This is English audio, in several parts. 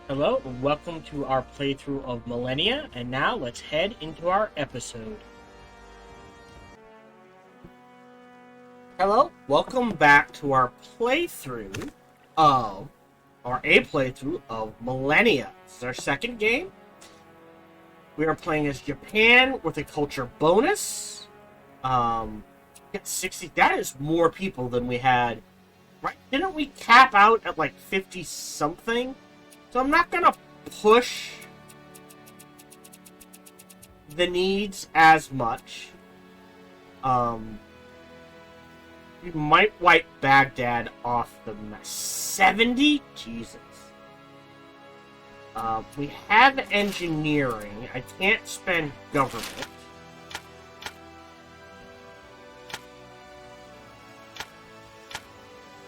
Hello, and welcome to our playthrough of Millennia, and now let's head into our episode. Hello, welcome back to our playthrough of, or a playthrough of Millennia. This is our second game. We are playing as Japan with a culture bonus. Get 60, that is more people than we had, right? Didn't we cap out at like 50 something? So I'm not going to push the needs as much. We might wipe Baghdad off the mess. 70? Jesus. We have engineering. I can't spend government.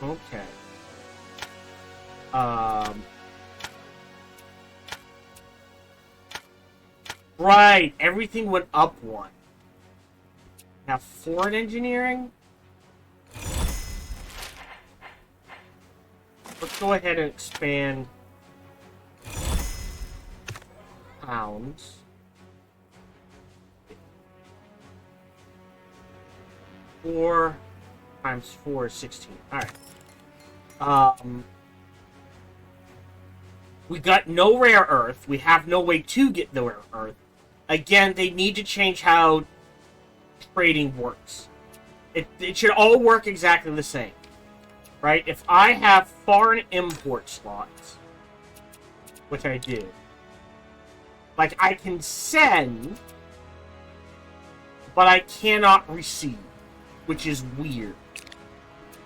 Okay. Right, everything went up one. Now, foreign engineering? Let's go ahead and expand pounds. 4 times 4 is 16. Alright. We got no rare earth. We have no way to get the rare earth. Again, they need to change how trading works. It should all work exactly the same. Right? If I have foreign import slots, which I do, like I can send, but I cannot receive, which is weird.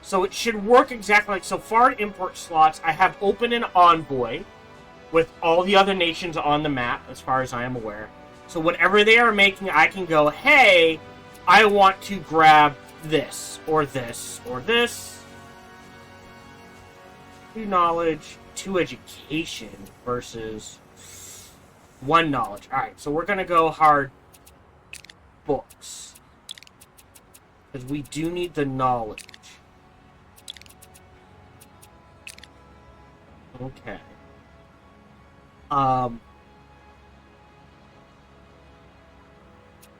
So it should work exactly like, so foreign import slots, I have open an envoy with all the other nations on the map, as far as I am aware. So whatever they are making, I can go, hey, I want to grab this, or this, or this. 2 knowledge, 2 education versus 1 knowledge. Alright, so we're going to go hard books. Because we do need the knowledge. Okay.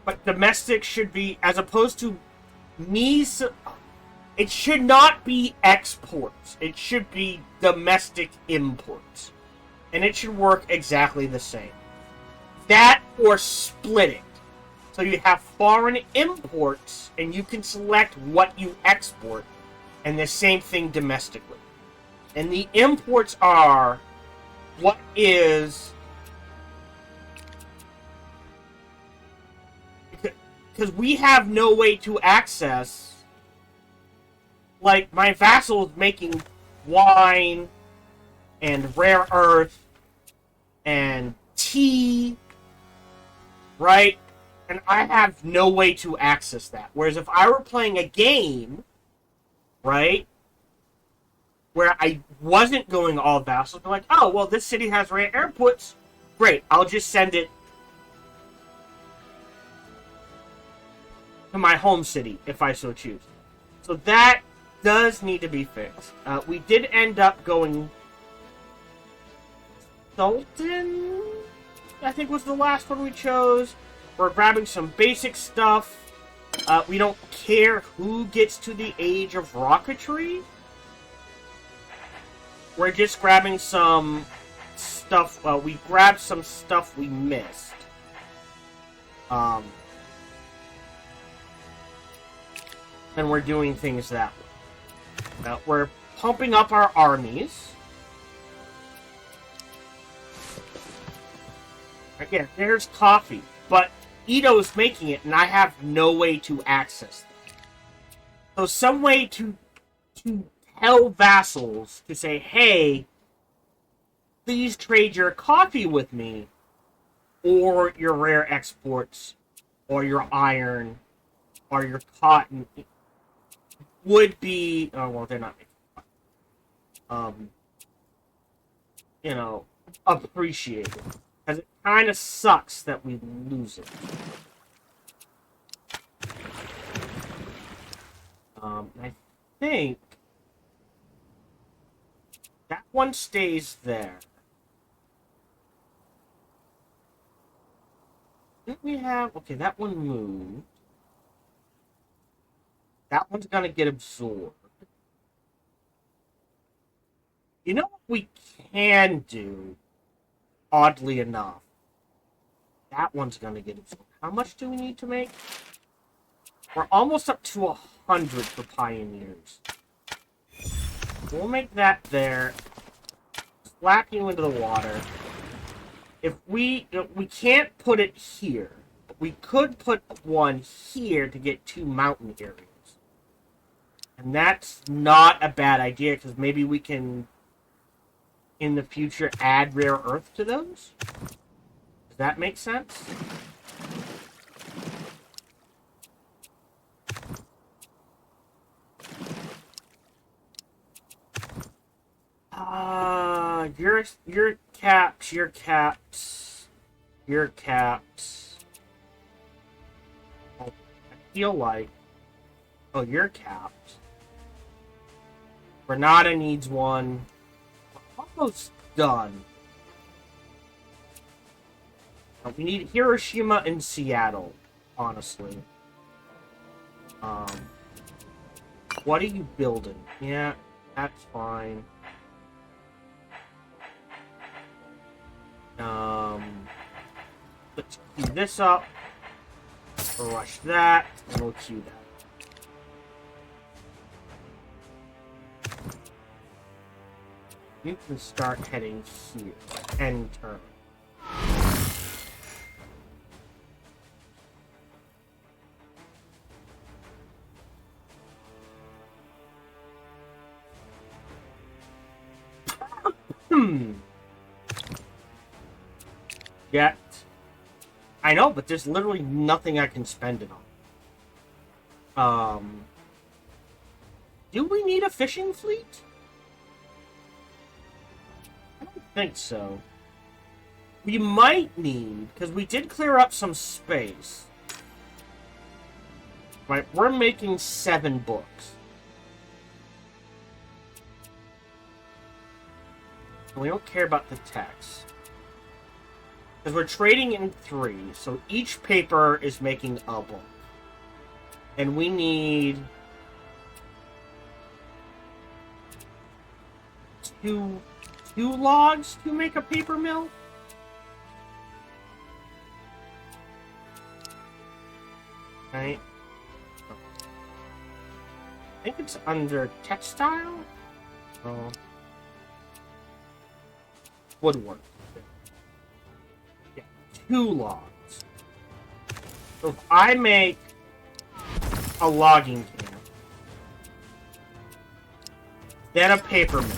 But domestic should be, as opposed to me, it should not be exports. It should be domestic imports. And it should work exactly the same. That or split it. So you have foreign imports, and you can select what you export, and the same thing domestically. And the imports are what is, because we have no way to access, like, my vassal is making wine and rare earth and tea, right? And I have no way to access that. Whereas if I were playing a game, right, where I wasn't going all vassals, I'm like, oh, well, this city has rare airports. Great, I'll just send it to my home city, if I so choose. So that does need to be fixed. We did end up going Sultan, I think was the last one we chose. We're grabbing some basic stuff. We don't care who gets to the age of rocketry. We're just grabbing some stuff. We grabbed some stuff we missed. And we're doing things that way. We're pumping up our armies. Again, there's coffee, but Ito's making it, and I have no way to access it. So some way to tell vassals to say, hey, please trade your coffee with me, or your rare exports, or your iron, or your cotton, would be, oh, well, they're not making cotton. You know, appreciated. Because it kind of sucks that we lose it. I think that one stays there. Didn't we have... Okay, that one moved. That one's gonna get absorbed. You know what we can do, oddly enough? That one's gonna get absorbed. How much do we need to make? We're almost up to 100 for pioneers. We'll make that there. Slap you into the water. If we can't put it here, but we could put one here to get 2 mountain areas. And that's not a bad idea, because maybe we can, in the future, add rare earth to those? Does that make sense? Your caps. I feel like... Oh, you're capped. Granada needs one. We're almost done. We need Hiroshima and Seattle, honestly. What are you building? Yeah, that's fine. Let's queue this up. Rush that, and we'll queue that. You can start heading here. End turn. Yet. I know, but there's literally nothing I can spend it on. Do we need a fishing fleet? I don't think so. We might need, because we did clear up some space. Right, we're making 7 books. And we don't care about the text. Because we're trading in 3, so each paper is making a book. And we need... 2 logs to make a paper mill? Right? I think it's under textile? Oh. Woodwork. Yeah, 2 logs. So if I make a logging camp, then a paper mill.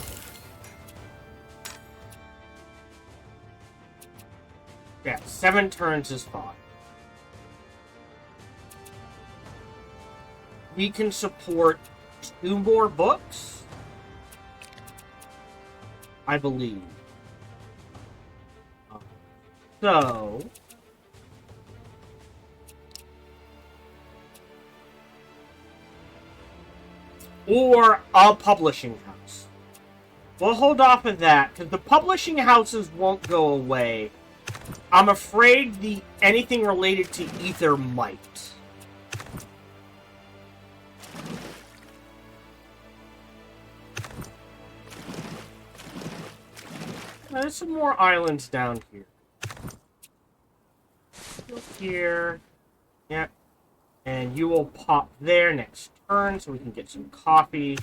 Yeah, 7 turns is fine. We can support 2 more books, I believe. So... Or a publishing house. We'll hold off of that, because the publishing houses won't go away. I'm afraid anything related to Ether might. There's some more islands down here. Here. Yep. And you will pop there next turn so we can get some coffee.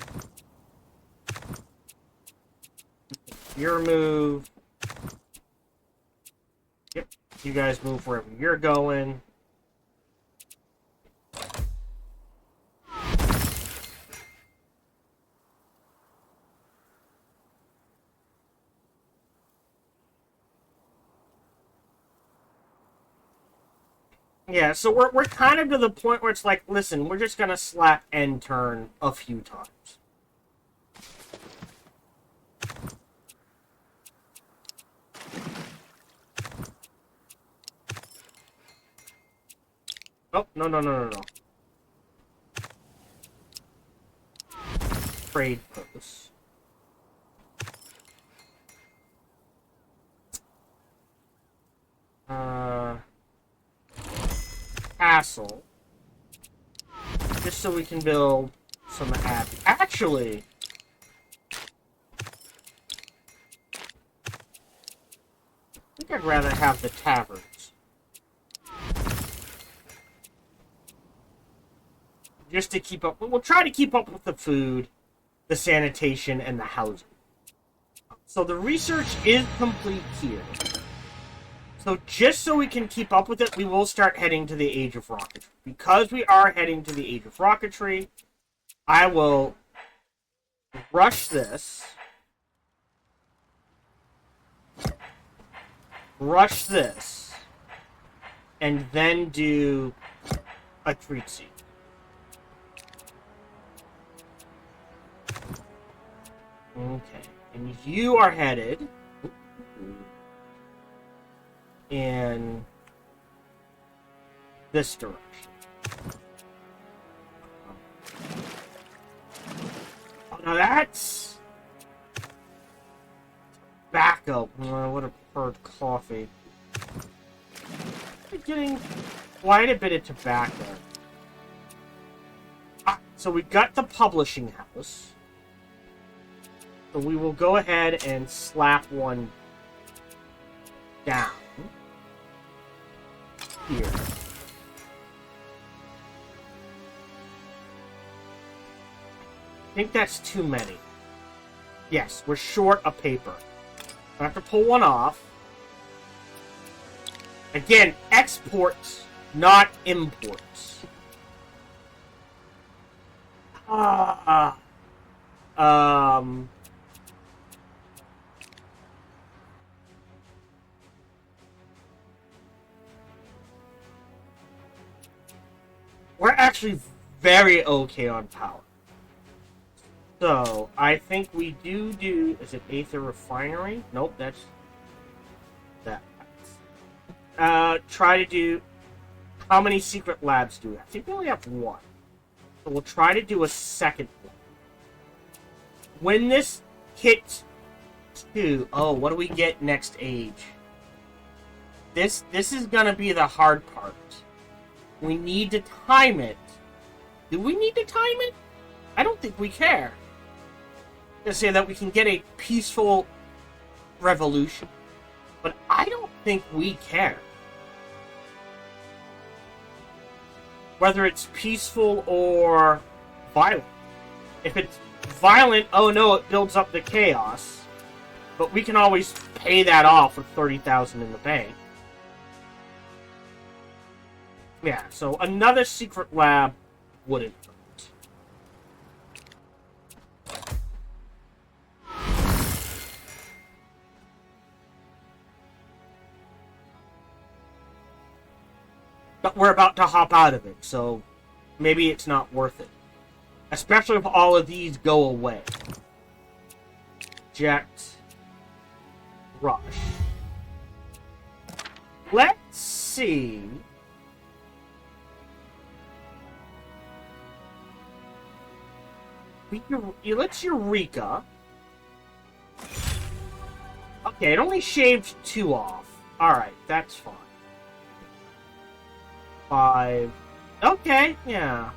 Your move. Yep. You guys move wherever you're going. Yeah, so we're kind of to the point where it's like, listen, we're just gonna slap end turn a few times. Oh, no. Trade purpose. castle. Just so we can build some abbey. Actually, I think I'd rather have the taverns. Just to keep up. We'll try to keep up with the food, the sanitation, and the housing. So the research is complete here. So just so we can keep up with it, we will start heading to the Age of Rocketry. Because we are heading to the Age of Rocketry, I will rush this. Rush this. And then do a treat seed. Okay. And you are headed in this direction. Oh, now that's tobacco. I would have preferred coffee. I'm getting quite a bit of tobacco. So we got the publishing house. So we will go ahead and slap one down here. I think that's too many. Yes, we're short a paper. I have to pull one off. Again, exports, not imports. We're actually very okay on power. So, I think we do... Is it Aether Refinery? Nope, that's... that. Try to do... How many secret labs do we have? I think we only have one. So we'll try to do a second one. When this hits 2... Oh, what do we get next age? This is gonna be the hard part. We need to time it. Do we need to time it? I don't think we care. To say that we can get a peaceful revolution. But I don't think we care. Whether it's peaceful or violent. If it's violent, oh no, it builds up the chaos. But we can always pay that off with 30,000 in the bank. Yeah, so another secret lab wouldn't hurt. But we're about to hop out of it, so maybe it's not worth it. Especially if all of these go away. Jet. Rush. Let's see... Let's Eureka. Okay, it only shaved 2 off. Alright, that's fine. 5. Okay, yeah.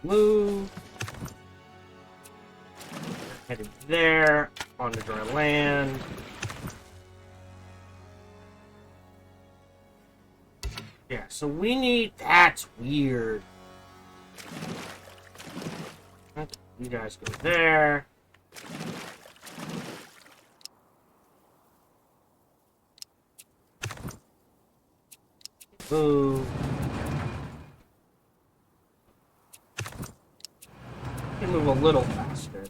Move. Headed there. On the dry land. Yeah, so we need... That's weird. You guys go there. Move. You can move a little faster.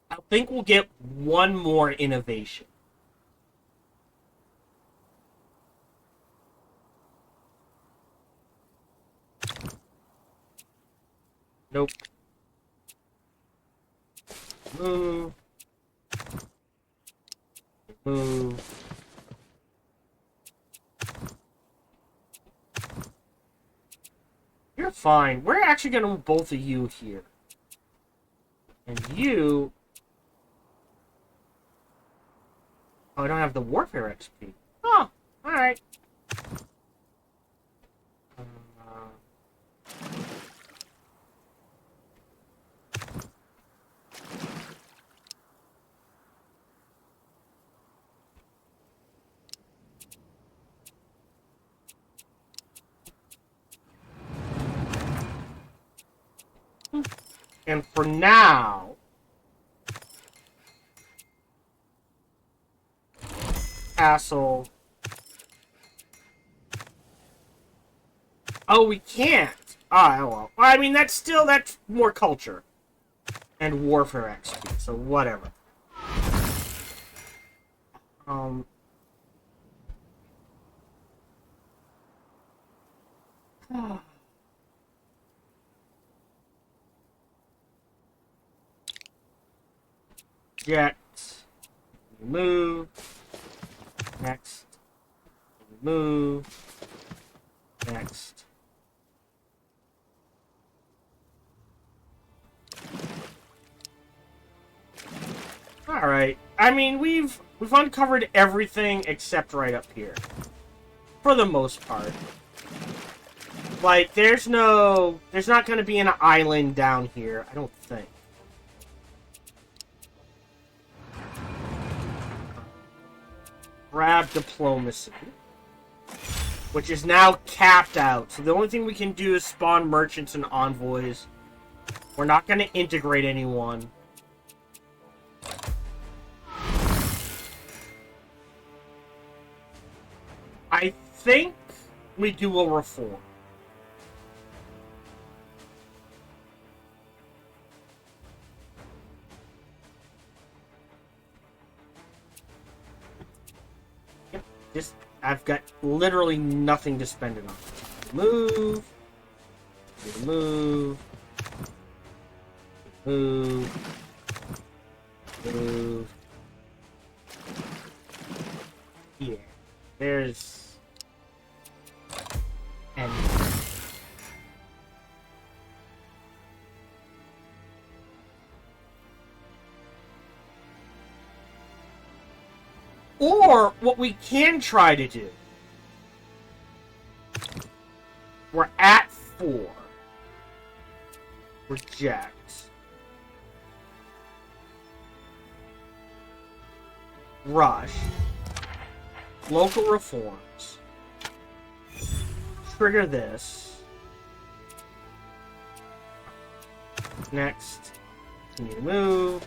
I think we'll get one more innovation. Nope. Move. Move. You're fine. We're actually going to move both of you here. And you... Oh, I don't have the warfare XP. Oh, alright. And for now, castle. Oh, we can't. Ah, well. I mean, that's more culture and warfare XP. So whatever. Jet. Move. Next. Move. Next. Alright. I mean, we've uncovered everything except right up here. For the most part. Like, there's not gonna be an island down here, I don't think. Grab diplomacy. Which is now capped out. So the only thing we can do is spawn merchants and envoys. We're not gonna integrate anyone. I think we do a reform. Yep, I've got literally nothing to spend it on. Move. Move. Move. Move. Yeah. There's... And... Or, what we can try to do... We're at 4. Reject. Rush. Local reforms. Trigger this. Next. Continue to move.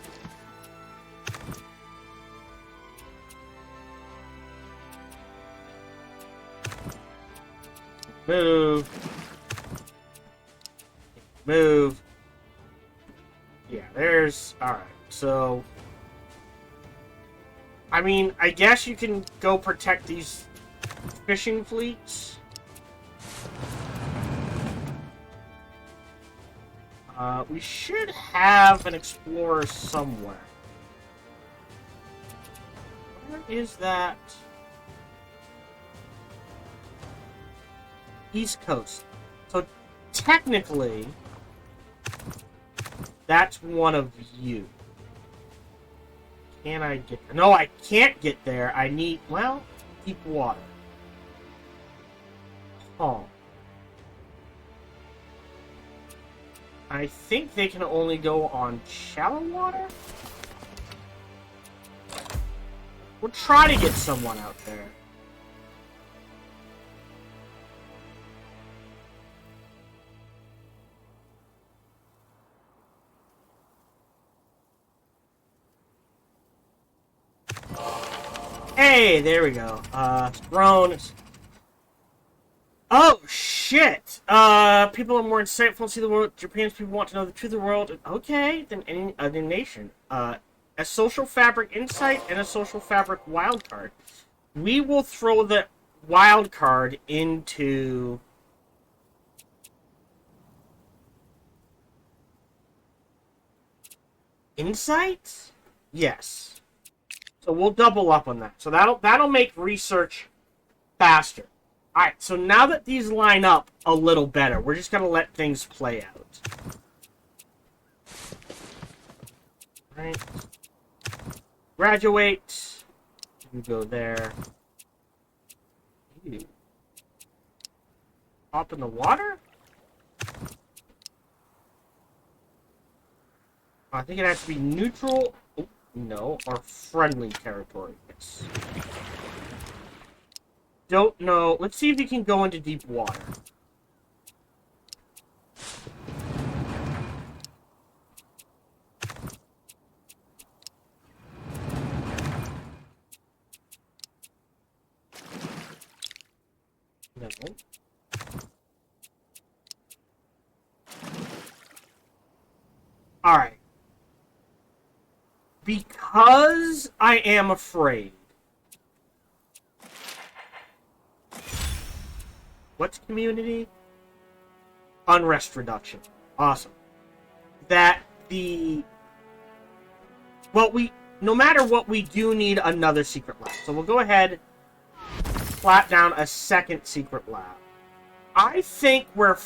Move. Move. Yeah, there's... Alright, so... I mean, I guess you can go protect these fishing fleets. We should have an explorer somewhere. Where is that? East Coast. So, technically, that's one of you. Can I get there? No, I can't get there. I need, well, deep water. Oh. I think they can only go on shallow water? We'll try to get someone out there. Hey, there we go. Throne. Oh, shit! People are more insightful, see the world. Japan's people want to know the truth of the world. Okay, than any other nation. A social fabric insight and a social fabric wildcard. We will throw the wildcard into... Insight? Yes. So we'll double up on that. So that'll make research faster. Alright, so now that these line up a little better, we're just going to let things play out. Alright. Graduate. You go there. Ew. Hop in the water? I think it has to be neutral. Oh, no, or friendly territory. Yes. Don't know. Let's see if you can go into deep water. No. Alright. Because I am afraid. What's community? Unrest reduction. Awesome. That the... Well, no matter what, we do need another secret lab. So we'll go ahead, slap down a second secret lab. I think we're...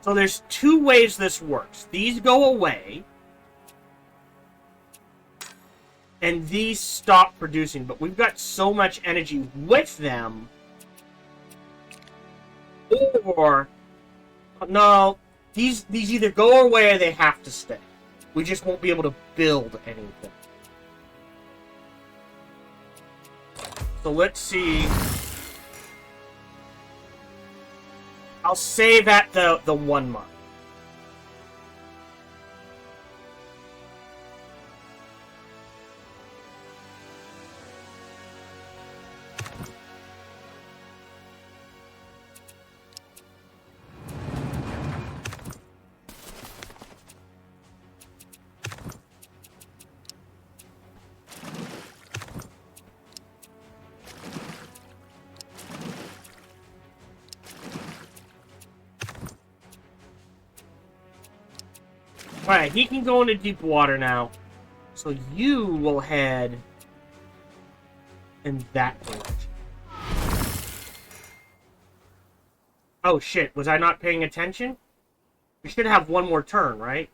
So there's two ways this works. These go away. And these stop producing. But we've got so much energy with them. Or... No. These either go away or they have to stay. We just won't be able to build anything. So let's see. I'll save at the 1 month. Alright, he can go into deep water now. So you will head in that direction. Oh shit, was I not paying attention? We should have one more turn, right?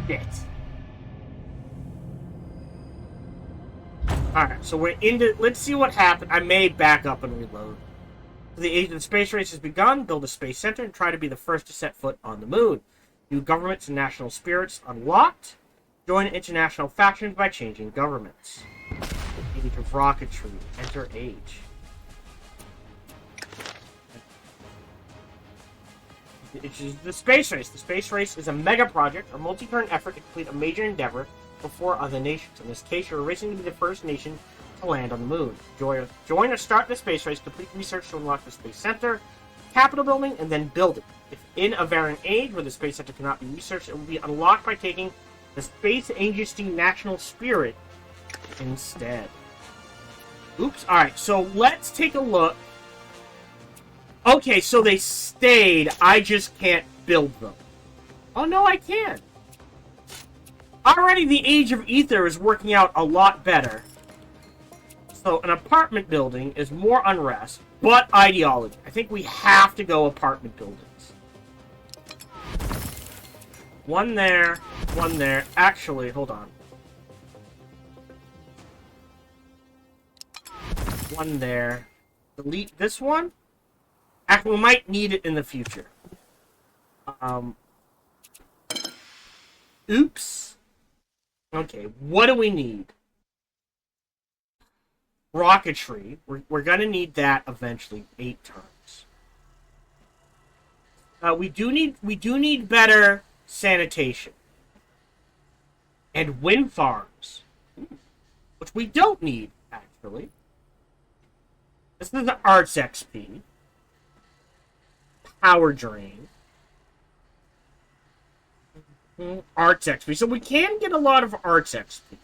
Shit. Alright, so we're into... Let's see what happened. I may back up and reload. The age of the space race has begun. Build a space center and try to be the first to set foot on the moon. New governments and national spirits unlocked. Join international factions by changing governments. Age of rocketry. Enter age. It is the space race. The space race is a mega project, a multi-turn effort to complete a major endeavor before other nations. In this case, you're racing to be the first nation to land on the moon. Join or start the space race, complete research to unlock the space center, capital building, and then build it. If in a varying age where the space center cannot be researched, it will be unlocked by taking the Space Agency National Spirit instead. Oops. Alright, so let's take a look. Okay, so they stayed. I just can't build them. Oh, no, I can. Already the Age of Ether is working out a lot better. So an apartment building is more unrest, but ideology. I think we have to go apartment buildings. One there, one there. Actually, hold on. One there. Delete this one. Actually, we might need it in the future. Oops. Okay, what do we need? Rocketry. We're gonna need that eventually. 8 turns. We do need better sanitation. And wind farms. Which we don't need, actually. This is the arts XP. Power drain. Arts XP. So we can get a lot of arts XP.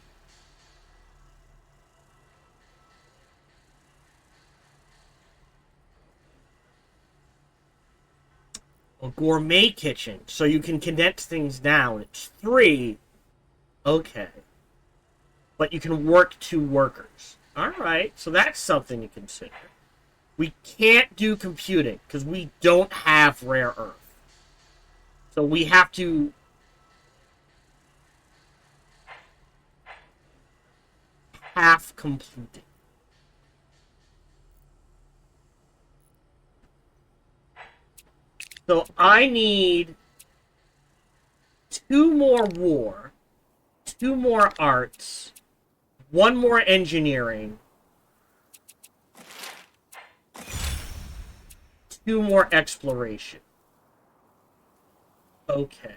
A gourmet kitchen. So you can condense things down. It's 3. Okay. But you can work 2 workers. Alright. So that's something to consider. We can't do computing because we don't have rare earth. So we have to half complete it. So I need 2 more war, 2 more arts, 1 more engineering, 2 more exploration. Okay.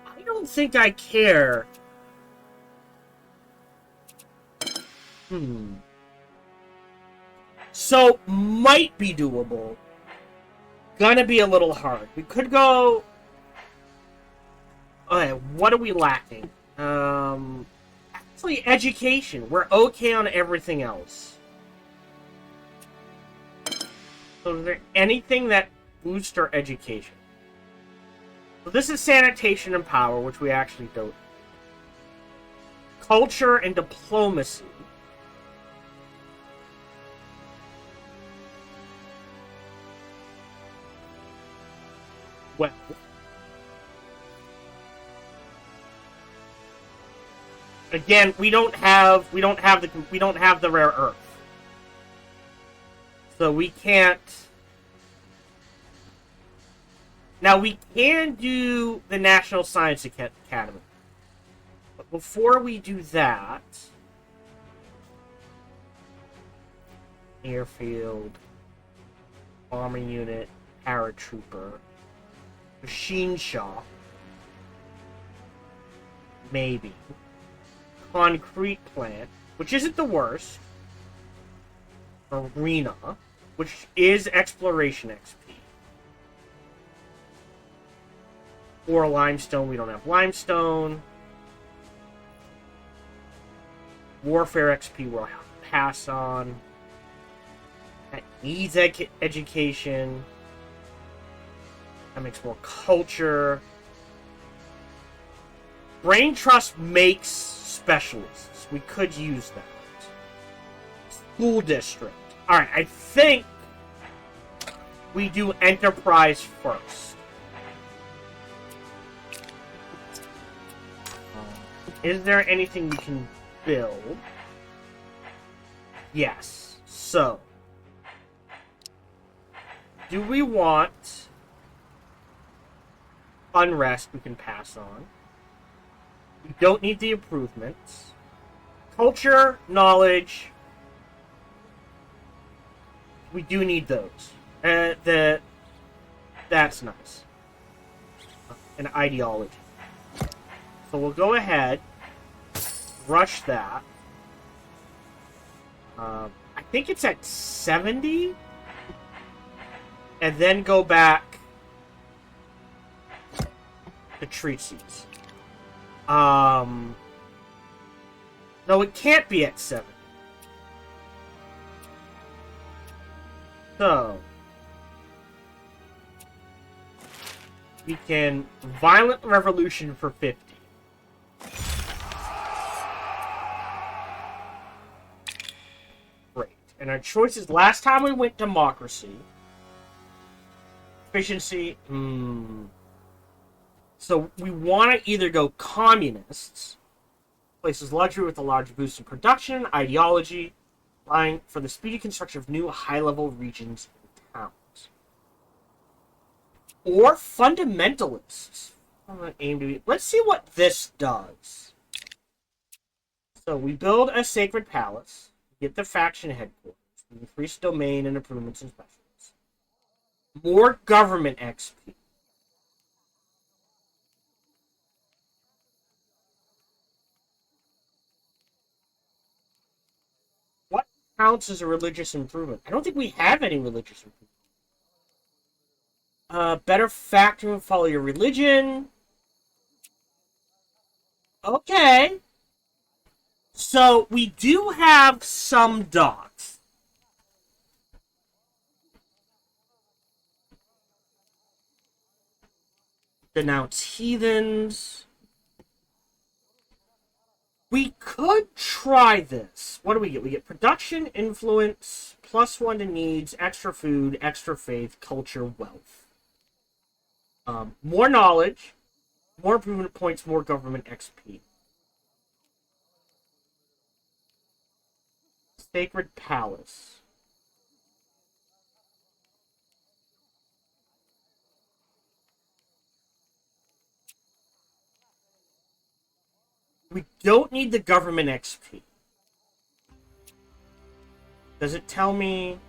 I don't think I care. So, might be doable. Gonna be a little hard. We could go... Okay, what are we lacking? Actually, education. We're okay on everything else. So is there anything that boosts our education? So this is sanitation and power, which we actually don't. Culture and diplomacy. Well, again, we don't have the rare earth, so we can't. Now we can do the National Science Academy, but before we do that, airfield, armor unit, paratrooper, machine shop, maybe. Concrete plant, which isn't the worst. Arena, which is exploration XP. Or limestone, we don't have limestone. Warfare XP we'll pass on. That needs education. That makes more culture. Brain Trust makes specialists. We could use that. School district. Alright, I think we do enterprise first. Is there anything we can build? Yes. So, do we want unrest? We can pass on. We don't need the improvements. Culture, knowledge. We do need those. That's nice. And ideology. So we'll go ahead, rush that. I think it's at 70. And then go back to treaties. No, it can't be at 7. So, we can violent revolution for 50. Great. And our choices, last time we went democracy. Efficiency, So we want to either go communists, places luxury with a large boost in production, ideology, vying for the speedy construction of new high-level regions and towns. Or fundamentalists. I'm going to aim to be... Let's see what this does. So we build a sacred palace, get the faction headquarters, increase domain and improvements and specialists. More government XP. What counts as a religious improvement? I don't think we have any religious improvement. Better factor and follow your religion. Okay. So, we do have some dots. Denounce heathens. We could try this. What do we get? We get production, influence, +1 to needs, extra food, extra faith, culture, wealth. More knowledge, more improvement points, more government XP. Sacred Palace. We don't need the government XP. Does it tell me?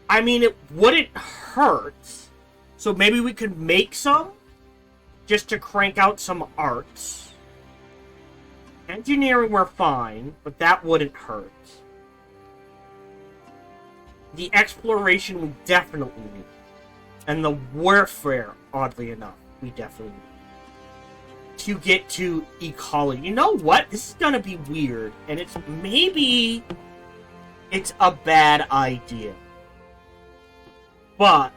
I mean, it wouldn't hurt. So maybe we could make some just to crank out some arts. Engineering, we're fine, but that wouldn't hurt. The exploration, we definitely need. And the warfare, oddly enough, we definitely need. To get to ecology. You know what? This is gonna be weird. And it's maybe it's a bad idea. But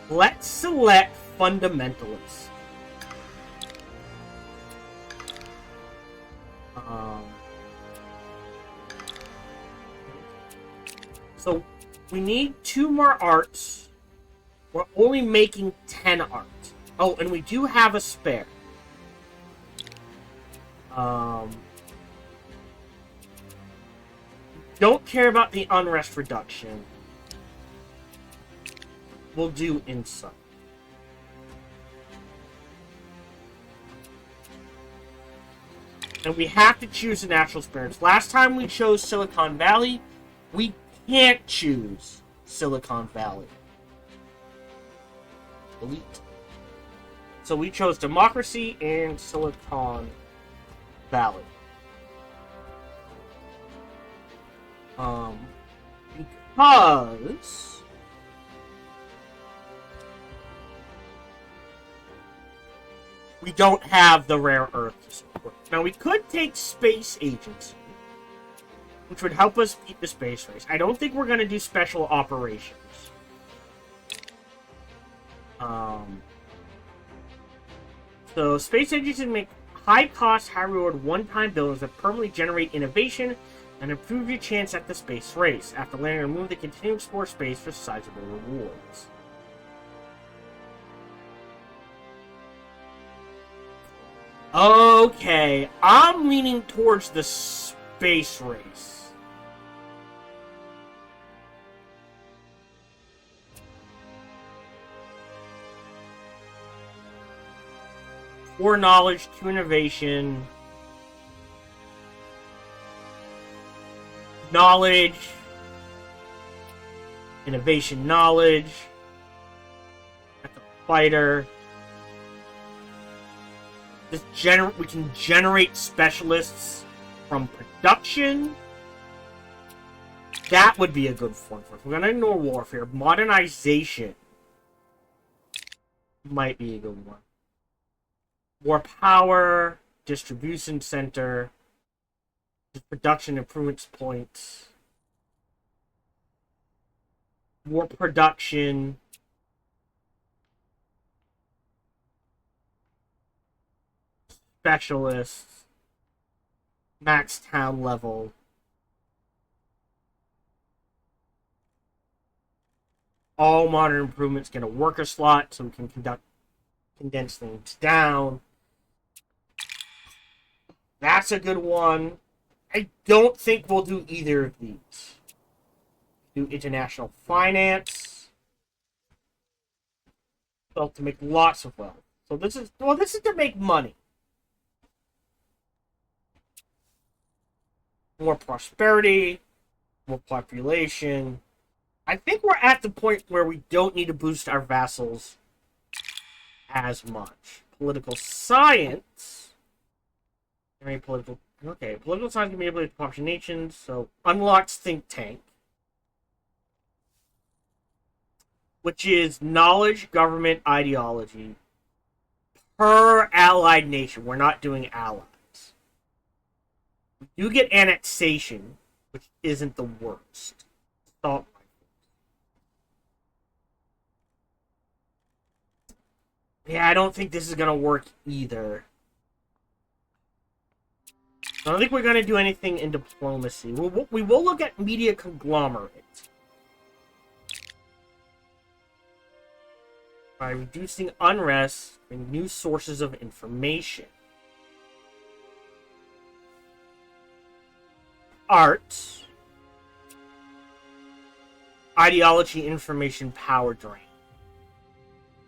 let's select fundamentalists. So we need 2 more arts. We're only making 10 arts. Oh, and we do have a spare. Don't care about the unrest reduction. We'll do insight. And we have to choose a natural spirits. Last time we chose Silicon Valley. We can't choose Silicon Valley. Delete. So we chose democracy and Silicon Valley. Because we don't have the rare earth to support. Now we could take space agency, which would help us beat the space race. I don't think we're going to do special operations. So space agency make high cost, high reward, one-time buildings that permanently generate innovation and improve your chance at the space race. After landing, remove the continuing explore space for sizable rewards. Okay, I'm leaning towards the space race. For knowledge, to innovation. Knowledge. Innovation, knowledge. That's a fighter. We can generate specialists from production. That would be a good one for us. We're going to ignore warfare. Modernization might be a good one. More power, distribution center, production improvements points, more production. Specialists, max town level. All modern improvements get a worker slot, so we can condense things down. That's a good one. I don't think we'll do either of these. Do international finance. Well, to make lots of wealth. So this is to make money. More prosperity, more population. I think we're at the point where we don't need to boost our vassals as much. Political science. Political science can be able to population nations, so unlocks think tank. Which is knowledge, government, ideology. Per allied nation. We're not doing allies. You get annexation, which isn't the worst. Assault rifles. Yeah, I don't think this is gonna work either. I don't think we're gonna do anything in diplomacy. We will look at media conglomerate. By reducing unrest and new sources of information. Art. Ideology, information, power drain.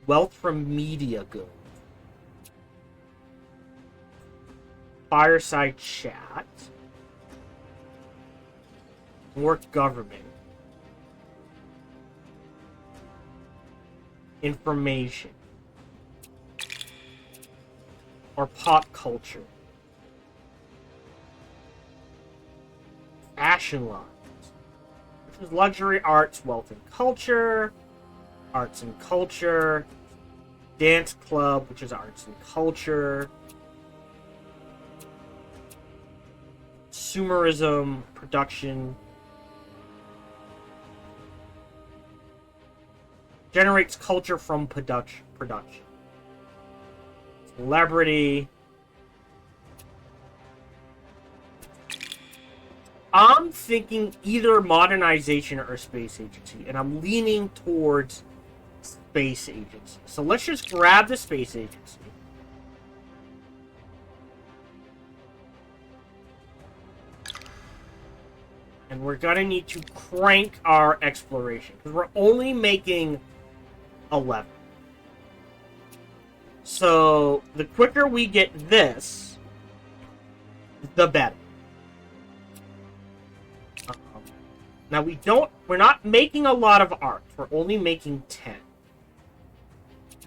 Wealth from media goods. Fireside chat. More government. Information. Or pop culture. Fashion lines. Which is luxury arts, wealth and culture. Arts and culture. Dance club, which is arts and culture. Consumerism, production. Generates culture from production. Celebrity. I'm thinking either modernization or space agency, and I'm leaning towards space agency. So let's just grab the space agency. And we're gonna need to crank our exploration, because we're only making 11. So the quicker we get this, the better. Now we're not making a lot of art. We're only making 10.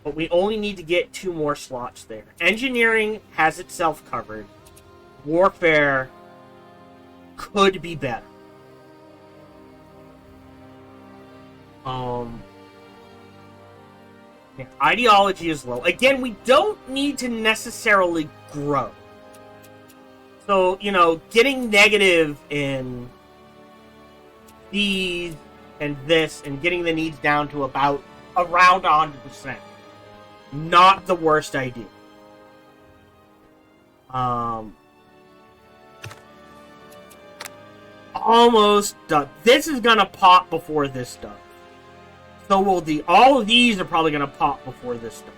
But we only need to get 2 more slots there. Engineering has itself covered. Warfare could be better. Yeah, ideology is low. Again, we don't need to necessarily grow. So, getting negative in these and this and getting the needs down to about around 100%. Not the worst idea. Almost done. This is gonna pop before this does. So will all of these are probably gonna pop before this does.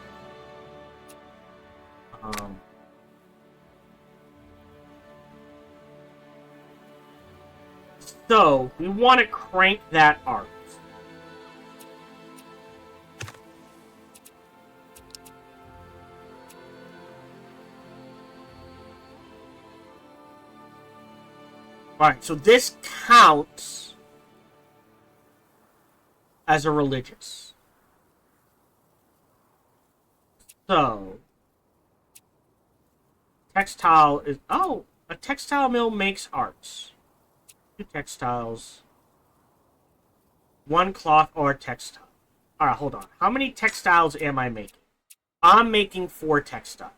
So we want to crank that art. Alright, so this counts as a religious. So, textile is... Oh, a textile mill makes arts. 2 textiles. 1 cloth or textile. Alright, hold on. How many textiles am I making? I'm making 4 textiles.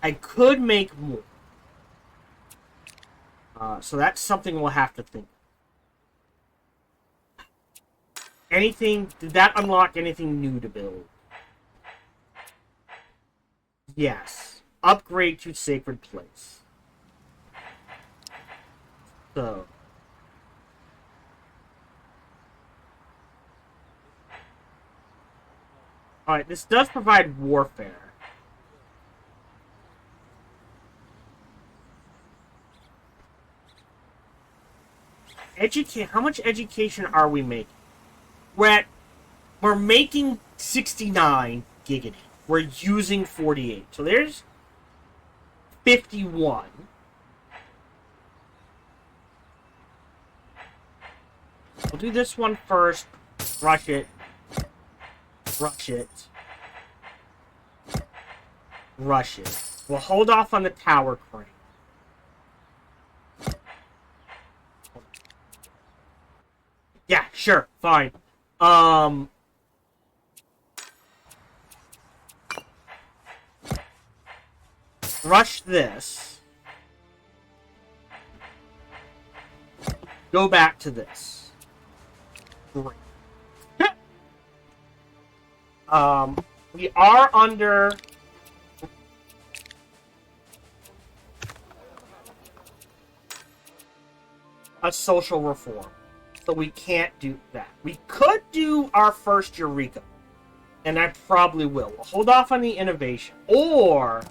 I could make more. So that's something we'll have to think. Anything... Did that unlock anything new to build? Yes. Upgrade to Sacred Place. So... Alright, this does provide warfare. How much education are we making? We're making 69 gigaton. We're using 48. So there's 51. We'll do this one first. Rush it. Rush it. Rush it. We'll hold off on the tower crane. Yeah, sure, fine. Rush this. Go back to this. Great. We are under a social reform, so we can't do that. We could do our first Eureka, and I probably will. We'll hold off on the innovation or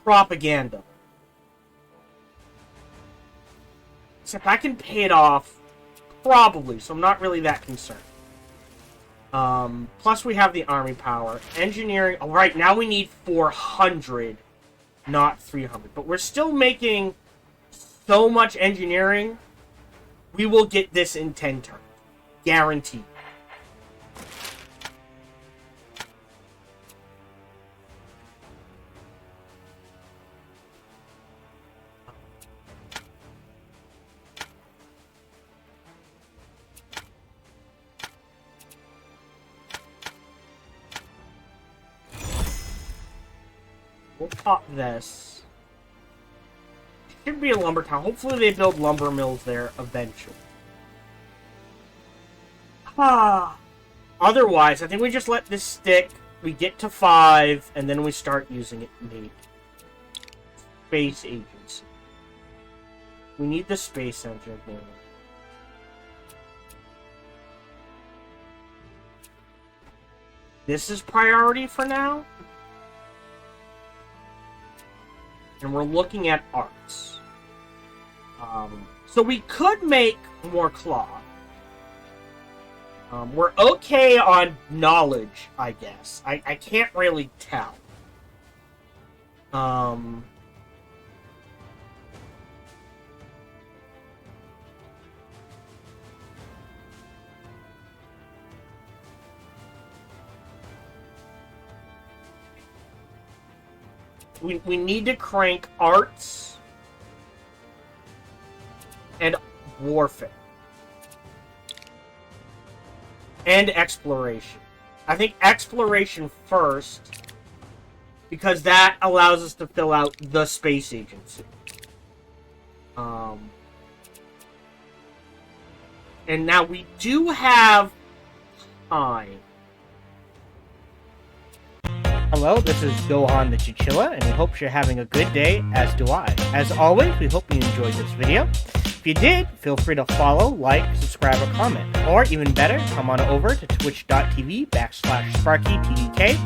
propaganda. Except I can pay it off, probably, so I'm not really that concerned. Plus we have the army power. Engineering, oh, right, now we need 400, not 300. But we're still making so much engineering, we will get this in 10 turns. Guaranteed. We'll pop this. It should be a lumber town. Hopefully they build lumber mills there eventually. Otherwise, I think we just let this stick. We get to 5, and then we start using it maybe. Space agency. We need the space engine here. This is priority for now. And we're looking at arts. So we could make more cloth. We're okay on knowledge, I guess. I can't really tell. We need to crank arts and warfare. And exploration. I think exploration first, because that allows us to fill out the space agency. And now we do have time. Hello, this is Gohan the Chichilla, and we hope you're having a good day, as do I. As always, we hope you enjoyed this video. If you did, feel free to follow, like, subscribe, or comment. Or, even better, come on over to twitch.tv/SparkyTDK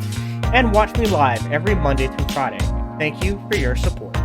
and watch me live every Monday through Friday. Thank you for your support.